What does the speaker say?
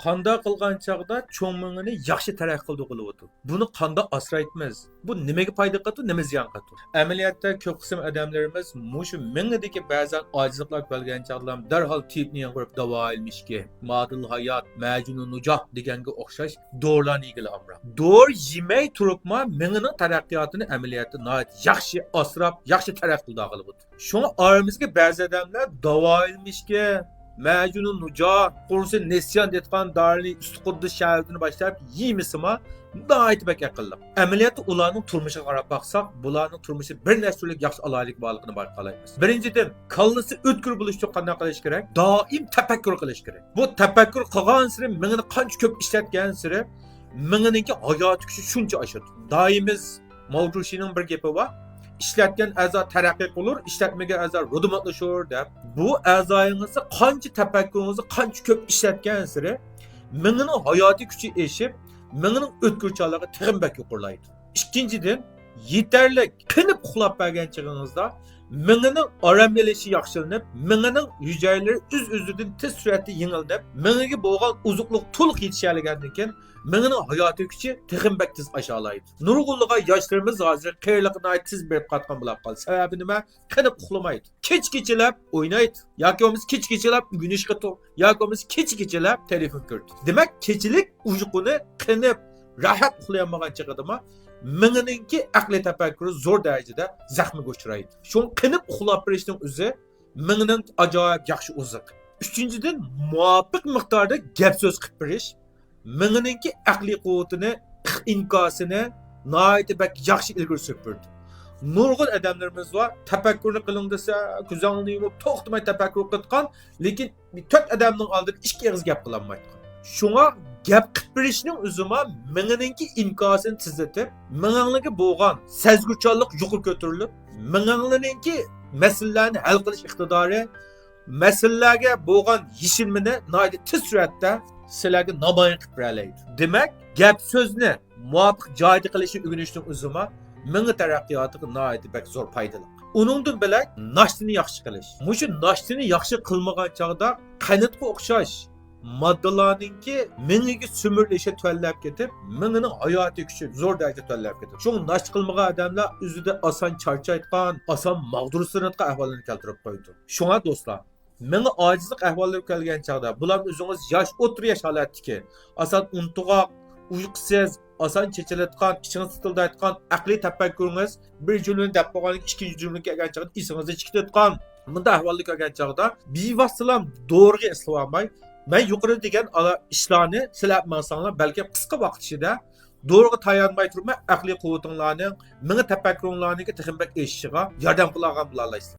Qanda qilgan chaqda cho'ngmingini yaxshi taraq qildi qilyapti. Buni qanda asraytmiz. Bu nimaga foyda qiladi, nima ziyon qiladi? Amaliyotda ko'p qism odamlarimiz mushu mingidagi ba'zan ojizliklar bo'lgan chaqlar darhol tibni yangirib davo olmishki, modil hayot, majnun nujoh deganga o'xshash dorilarni yegili amra. Dor yemay turibma mingining taraqqiyotini amaliyotda nihoyat yaxshi asrab, yaxshi taraq qildi qilyapti. Shuni oramizga ba'zi odamlar davo olmishki, Мәжнун Нujah, Qursi Nesyan detgan darli Üstquddi şəhərini başlayıb yemisima daiti bək aqıllı. Əməliyyatda ularning turmushiga qarab baxsaq, bularning turmushi bir nəsrlik yaxshi alaylik borligini bayqalaymiz. Birinchidan, kallasi o'tkir bo'lish uchun qanday qilish kerak? Doim tafakkur qilish kerak. Bu tafakkur qilgan siri mingini qancha ko'p ishlatgan siri minginingki hayot kuchi shuncha oshadi. Doimiz Mavdushining bir gapi bor. İşletken a'zo taraqqiy qilur, ishlatmagan a'zo rudumatlashur deb. Bu a'zoyingizni qancha tafakkuringizni qancha ko'p ishlatgan siri mingining hayotiy kuchi eshib, mingining o'tkirchanligi tig'inbak yuqurlaydi. Ikkinchidan, yetarli qinib uxlab bergan chig'ingizda mingining orom olishi yaxshilanib, mingining hujayralari o'z-o'zidan tez suratda yengilib, mingiga bo'lgan uzuqlik to'liq yetishgandan keyin mingining hayotiy kuchi tig'inbak tez oshalaydi. Nurg'unliga yoshlarimiz hozir qiyinlikni tez berib qatgan bo'lib qoldi. Sababi nima? Qinib uxlamaydi. Kech-kechalab o'ynaydi. Yoki bo'lmasa kech-kechalab güneşga turib, yoki bo'lmasa kech-kechalab telefon ko'rdi. Demak, kechilik uyquni qinib, rahat uxlayolmagan chig'idimi minginingki aqliy tafakkuri zo'r darajada zaxmiga uchraydi. Shuni qinib uxlab berishning o'zi mingining ajoyib yaxshi uzuq. Uchinchidan, muvofiq miqdorda gap so'z qilib berish minginingki aqliy quvvatini, inkosini nihoyatda bak yaxshi ilgari surib nurg'un odamlarimiz bor, tafakkurni qiling desa, ko'zingni yumib to'xtamay tafakkur qilgan, lekin to'rt odamning oldida ikki og'iz gap qilolmaydi. Shunga gap qilib berishning o'zima minginingki inkosini tizitib, mingingligi bo'lgan sezgurchanlik yuqori ko'tarilib, minginglingki masalalarni hal qilish iqtidori, masalalarga bo'lgan yechimini nihoyat tez suratda sizlarga namoyon qilib beradi. Demak, gap so'zni muvofiq joyda qilishni o'rganishning o'zima mingi taraqqiyotiga nihoyat bak zo'r foydali. Uningdan bilak nashtini yaxshi qilish. Mushu nashtini yaxshi qilmagan chog'da qanotga o'xshash moddalarningki mingiga sumurlishi to'llab ketib, mingining hayotiy kuchi zo'r darajada to'llab ketadi. Shu nasht qilmagan odamlar o'zida oson charchayotgan, oson mag'durlanayotgan ahvollarni keltirib qo'ydi. Shunga do'stlar, menga ojizlik ahvollari kelgan chog'da, bular o'zingiz yosh o'tir yosh holatdiki, oson untugoq, uyqusiz, oson chechilayotgan, ichingiz titillayotgan, aqliy tafakkuringiz bir jumlani deb qo'ygan, ikkinchi jumlaga kelgan chog'da esingizda chiqayotgan, bunday ahvolga kelgan chog'da bevositalam doriga eslab olmay, men yuqori degan ishlarni silab mansanglar balki qisqa vaqt ichida doriga tayanmay turmay aqliy quvvatinglarning, mingi tafakkuringlarning texnik eshishiga yordam qiladigan bo'lalaysiz.